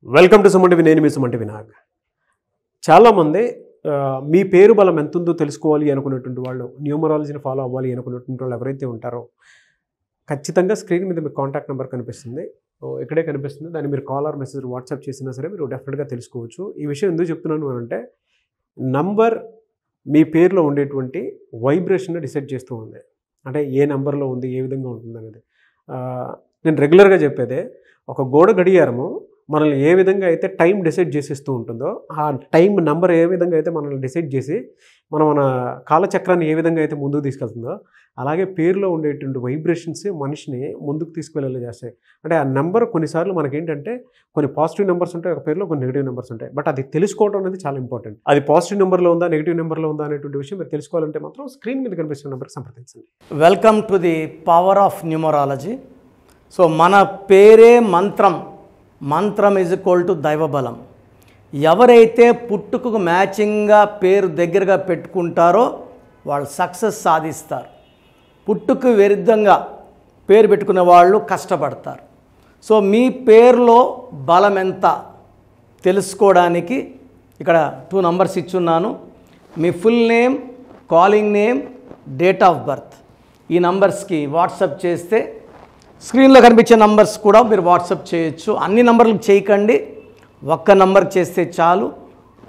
Welcome to Suman TV. నేను మీ Suman TV Nag. చాలామంది మీ పేరు బలం ఎంత ఉందో తెలుసుకోవాలి అనుకునేటువంటి వాళ్ళు, న్యూమరాలజీని ఫాలో అవ్వాలి అనుకునేటువంటి వాళ్ళు ఎవరైతే ఉంటారో ఖచ్చితంగా స్క్రీన్ మీద మీకు కాంటాక్ట్ నెంబర్ కనిపిస్తుంది, ఇక్కడే కనిపిస్తుంది. దాన్ని మీరు కాల్ ఆర్ మెసేజ్ వాట్సాప్ చేసినా సరే మీరు డెఫినెట్గా తెలుసుకోవచ్చు. ఈ విషయం ఎందుకు చెప్తున్నాను అంటే నంబర్ మీ పేరులో ఉండేటువంటి వైబ్రేషన్ డిసైడ్ చేస్తూ ఉంది. అంటే ఏ నెంబర్లో ఉంది, ఏ విధంగా ఉంటుంది అనేది. నేను రెగ్యులర్గా చెప్పేదే, ఒక గోడ గడియారము మనల్ని ఏ విధంగా అయితే టైం డిసైడ్ చేసేస్తూ ఉంటుందో, ఆ టైం నెంబర్ ఏ విధంగా అయితే మనల్ని డిసైడ్ చేసి మన కాలచక్రాన్ని ఏ విధంగా అయితే ముందుకు తీసుకెళ్తుందో, అలాగే పేరులో ఉండేటువంటి వైబ్రేషన్స్ మనిషిని ముందుకు తీసుకువెళ్ళేలా చేస్తాయి. అంటే ఆ నెంబర్ కొన్నిసార్లు మనకేంటంటే కొన్ని పాజిటివ్ నెంబర్స్ ఉంటాయి, ఒక పేరులో కొన్ని నెగిటివ్ నెంబర్స్ ఉంటాయి. బట్ అది తెలుసుకోవడం అనేది చాలా ఇంపార్టెంట్. అది పాజిటివ్ నెంబర్లో ఉందా, నెగిటివ్ నెంబర్లో ఉందా అనేటువంటి విషయం మీరు తెలుసుకోవాలంటే మాత్రం స్క్రీన్ మీద కనిపిస్తున్న నెంబర్కి సంప్రదించండి. Welcome to the power of numerology. So మన పేరే మంత్రం, మంత్రం ఈజ్ ఈక్వల్ టు దైవబలం. ఎవరైతే పుట్టుకకు మ్యాచింగ్గా పేరు దగ్గరగా పెట్టుకుంటారో వాళ్ళు సక్సెస్ సాధిస్తారు. పుట్టుకు విరుద్ధంగా పేరు పెట్టుకునే వాళ్ళు కష్టపడతారు. సో మీ పేరులో బలం ఎంత తెలుసుకోవడానికి ఇక్కడ 2 నంబర్స్ ఇచ్చున్నాను. మీ full name, calling name, date of birth. ఈ నంబర్స్కి వాట్సాప్ చేస్తే స్క్రీన్లో కనిపించే నంబర్స్ కూడా మీరు వాట్సాప్ చేయొచ్చు. అన్ని నంబర్లకు చేయకండి, ఒక్క నంబర్కి చేస్తే చాలు.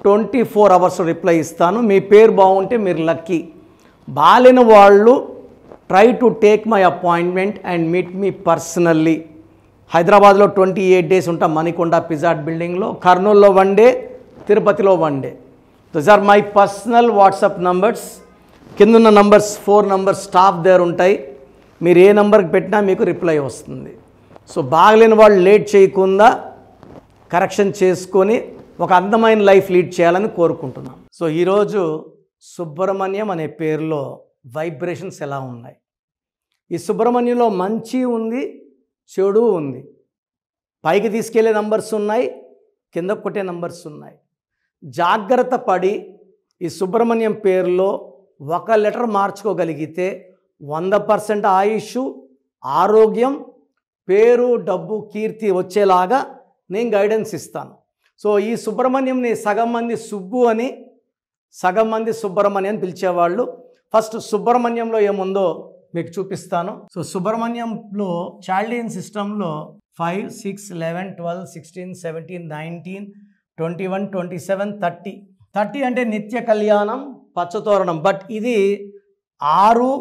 24 అవర్స్ రిప్లై ఇస్తాను. మీ పేరు బాగుంటే మీరు లక్కీ. బాలేని వాళ్ళు try to take my appointment and meet me personally. హైదరాబాద్లో 28 డేస్ ఉంటాం, మణికొండ పిజాట్ బిల్డింగ్లో. కర్నూలులో 1 డే, తిరుపతిలో 1 day. Those are my personal WhatsApp numbers. కిందున్న నంబర్స్ 4 నంబర్స్ స్టాఫ్ దగ్గర ఉంటాయి. మీరు ఏ నెంబర్కి పెట్టినా మీకు రిప్లై వస్తుంది. సో బాగలేని వాళ్ళు లేట్ చేయకుండా కరెక్షన్ చేసుకొని ఒక అందమైన లైఫ్ లీడ్ చేయాలని కోరుకుంటున్నాం. సో ఈరోజు సుబ్రహ్మణ్యం అనే పేరులో వైబ్రేషన్స్ ఎలా ఉన్నాయి. ఈ సుబ్రహ్మణ్యంలో మంచి ఉంది, చెడు ఉంది. పైకి తీసుకెళ్లే నంబర్స్ ఉన్నాయి, కింద కొట్టే నంబర్స్ ఉన్నాయి. జాగ్రత్త పడి ఈ సుబ్రహ్మణ్యం పేరులో ఒక లెటర్ మార్చుకోగలిగితే 100% ఆయుష్, ఆరోగ్యం, పేరు, డబ్బు, కీర్తి వచ్చేలాగా నేను గైడెన్స్ ఇస్తాను. సో ఈ సుబ్రహ్మణ్యంని సగం మంది సుబ్బు అని, సగం మంది సుబ్రహ్మణ్యం అని పిలిచేవాళ్ళు. ఫస్ట్ సుబ్రహ్మణ్యంలో ఏముందో మీకు చూపిస్తాను. సో సుబ్రహ్మణ్యంలో చాల్డియన్ సిస్టంలో 5, 6, 11, 12, 16, 17, 19, 21, 27, 30. 30 అంటే నిత్య కళ్యాణం, పచ్చతోరణం. బట్ ఇది 6,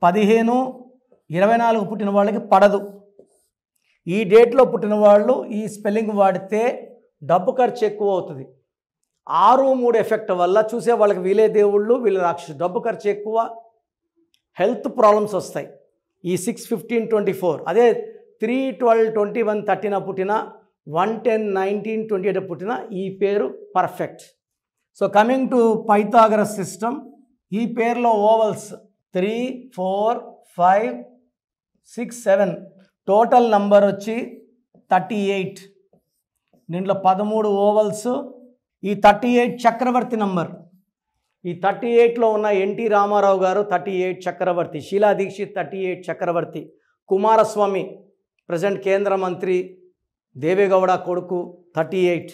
15, 24 పుట్టిన వాళ్ళకి పడదు. ఈ డేట్లో పుట్టిన వాళ్ళు ఈ స్పెల్లింగ్ వాడితే డబ్బు ఖర్చు ఎక్కువ అవుతుంది. 6, 3 ఎఫెక్ట్ వల్ల చూసే వాళ్ళకి వీలే దేవుళ్ళు, వీళ్ళ రాక్షసు. డబ్బు ఖర్చు ఎక్కువ, హెల్త్ ప్రాబ్లమ్స్ వస్తాయి. ఈ 6, 15, 24. అదే 3, 12, 21, 13 పుట్టిన, 1, 10, 19, 28 పుట్టిన ఈ పేరు perfect. So coming to Pythagoras system, ఈ పేరులో ఓవల్స్ 3, 4, 5, 6, 7. టోటల్ నంబర్ వచ్చి 38. దీంట్లో 13 ఓవల్స్. ఈ 38 చక్రవర్తి నంబర్. ఈ 38లో ఉన్న ఎన్టీ రామారావు గారు 38 చక్రవర్తి, షీలా దీక్షిత్ 38 చక్రవర్తి, కుమారస్వామి ప్రజెంట్ కేంద్ర మంత్రి, దేవేగౌడ కొడుకు 38,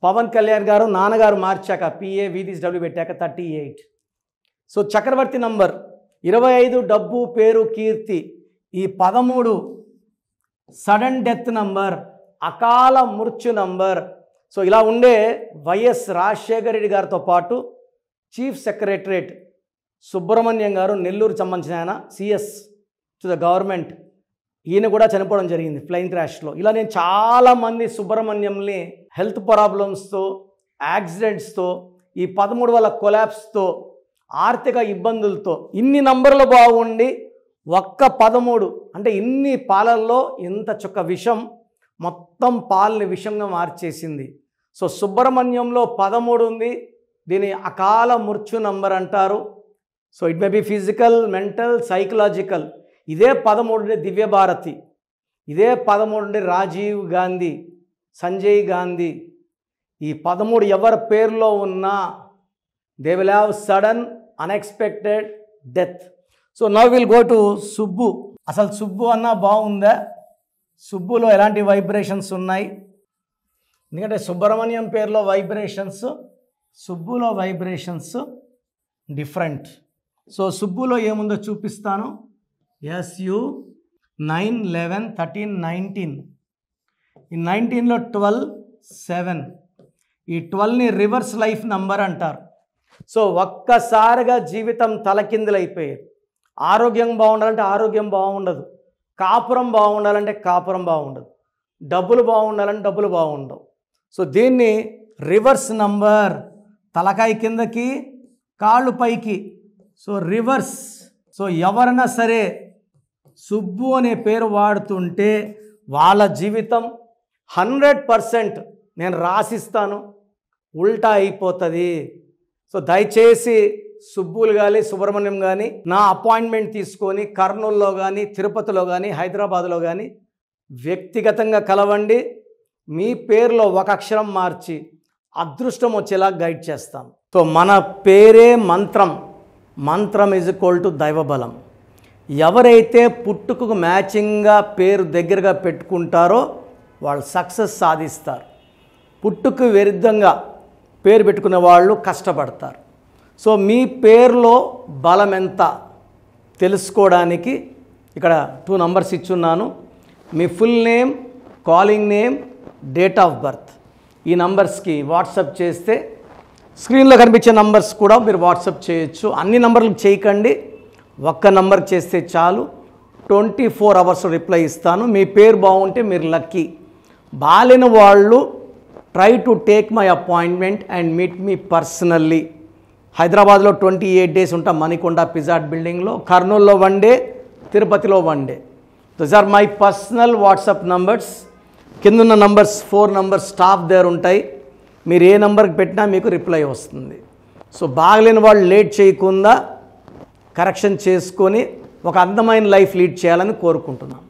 పవన్ కళ్యాణ్ గారు నాన్నగారు మార్చాక PA VDW పెట్టాక 38. సో చక్రవర్తి నంబర్ 25 డబ్బు, పేరు, కీర్తి. ఈ 13 సడన్ డెత్ నంబర్, అకాల మృత్యు నంబర్. సో ఇలా ఉండే వైఎస్ రాజశేఖర రెడ్డి గారితో పాటు చీఫ్ సెక్రటరేట్ సుబ్రహ్మణ్యం గారు, నెల్లూరు సంబంధించిన ఆయన, CS టు ద గవర్నమెంట్, ఈయన కూడా చనిపోవడం జరిగింది ప్లెయిన్ క్రాష్లో. ఇలా నేను చాలామంది సుబ్రహ్మణ్యంని హెల్త్ ప్రాబ్లమ్స్తో, యాక్సిడెంట్స్తో, ఈ 13 వల్ల కొలాప్స్తో, ఆర్థిక ఇబ్బందులతో, ఇన్ని నంబర్లు బాగుండి ఒక్క 13 అంటే ఇన్ని పాలల్లో ఇంత చుక్క విషం మొత్తం పాలని విషంగా మార్చేసింది. సో సుబ్రహ్మణ్యంలో 13 ఉంది. దీని అకాల మృత్యు నంబర్ అంటారు. So it may be physical, mental, psychological. ఇదే 13 దివ్యభారతి, ఇదే 13 రాజీవ్ గాంధీ, సంజయ్ గాంధీ. ఈ 13 ఎవరి పేరులో ఉన్నా they will have sudden unexpected death. So now will go to Subbu. అసలు సుబ్బు అన్నా బాగుందా? సుబ్బులో ఎలాంటి వైబ్రేషన్స్ ఉన్నాయి? ఎందుకంటే సుబ్రహ్మణ్యం పేరులో వైబ్రేషన్స్, సుబ్బులో వైబ్రేషన్స్ డిఫరెంట్. సో సుబ్బులో ఏముందో చూపిస్తాను. SU 9, 11, 13, 19. ఈ 19లో 12, 7. ఈ 12ని రివర్స్ లైఫ్ నంబర్ అంటారు. సో ఒక్కసారిగా జీవితం తలకిందులైపోయేది. ఆరోగ్యం బాగుండాలంటే ఆరోగ్యం బాగుండదు, కాపురం బాగుండాలంటే కాపురం బాగుండదు, డబ్బులు బాగుండాలంటే డబ్బులు బాగుండవు. సో దీన్ని రివర్స్ నంబర్, తలకాయ కిందకి కాళ్ళు పైకి, సో రివర్స్. సో ఎవరైనా సరే సుబ్బు అనే పేరు వాడుతుంటే వాళ్ళ జీవితం 100% నేను రాసిస్తాను ఉల్టా అయిపోతుంది. సో దయచేసి సుబ్బులు కానీ సుబ్రహ్మణ్యం కానీ నా అపాయింట్మెంట్ తీసుకొని కర్నూలులో కానీ తిరుపతిలో కానీ హైదరాబాద్లో కానీ వ్యక్తిగతంగా కలవండి. మీ పేరులో ఒక అక్షరం మార్చి అదృష్టం వచ్చేలా గైడ్ చేస్తాం. సో మన పేరే మంత్రం, మంత్రం = దైవబలం. ఎవరైతే పుట్టుకకు మ్యాచింగ్గా పేరు దగ్గరగా పెట్టుకుంటారో వాళ్ళు సక్సెస్ సాధిస్తారు. పుట్టుకు విరుద్ధంగా పేరు పెట్టుకునే వాళ్ళు కష్టపడతారు. సో మీ పేరులో బలం ఎంత తెలుసుకోవడానికి ఇక్కడ 2 నంబర్స్ ఇచ్చున్నాను. మీ full name, calling name, date of birth ఈ నంబర్స్కి వాట్సాప్ చేస్తే స్క్రీన్లో కనిపించే నంబర్స్ కూడా మీరు వాట్సాప్ చేయొచ్చు. అన్ని నంబర్లకు చేయకండి, ఒక్క నంబర్కి చేస్తే చాలు. 24 అవర్స్ రిప్లై ఇస్తాను. మీ పేరు బాగుంటే మీరు లక్కీ. బాలేని వాళ్ళు try to take my appointment and meet me personally. హైదరాబాద్లో 28 days ఉంటాం మణికొండ పిజాట్ బిల్డింగ్లో, కర్నూలులో 1 day, తిరుపతిలో 1 day. Those are my personal WhatsApp numbers. కిందున్న నంబర్స్ 4 నంబర్స్ స్టాఫ్ దగ్గర ఉంటాయి. మీరు ఏ నెంబర్కి పెట్టినా మీకు రిప్లై వస్తుంది. సో బాగలేని వాళ్ళు లేట్ చేయకుండా కరెక్షన్ చేసుకొని ఒక అందమైన లైఫ్ లీడ్ చేయాలని కోరుకుంటున్నాను.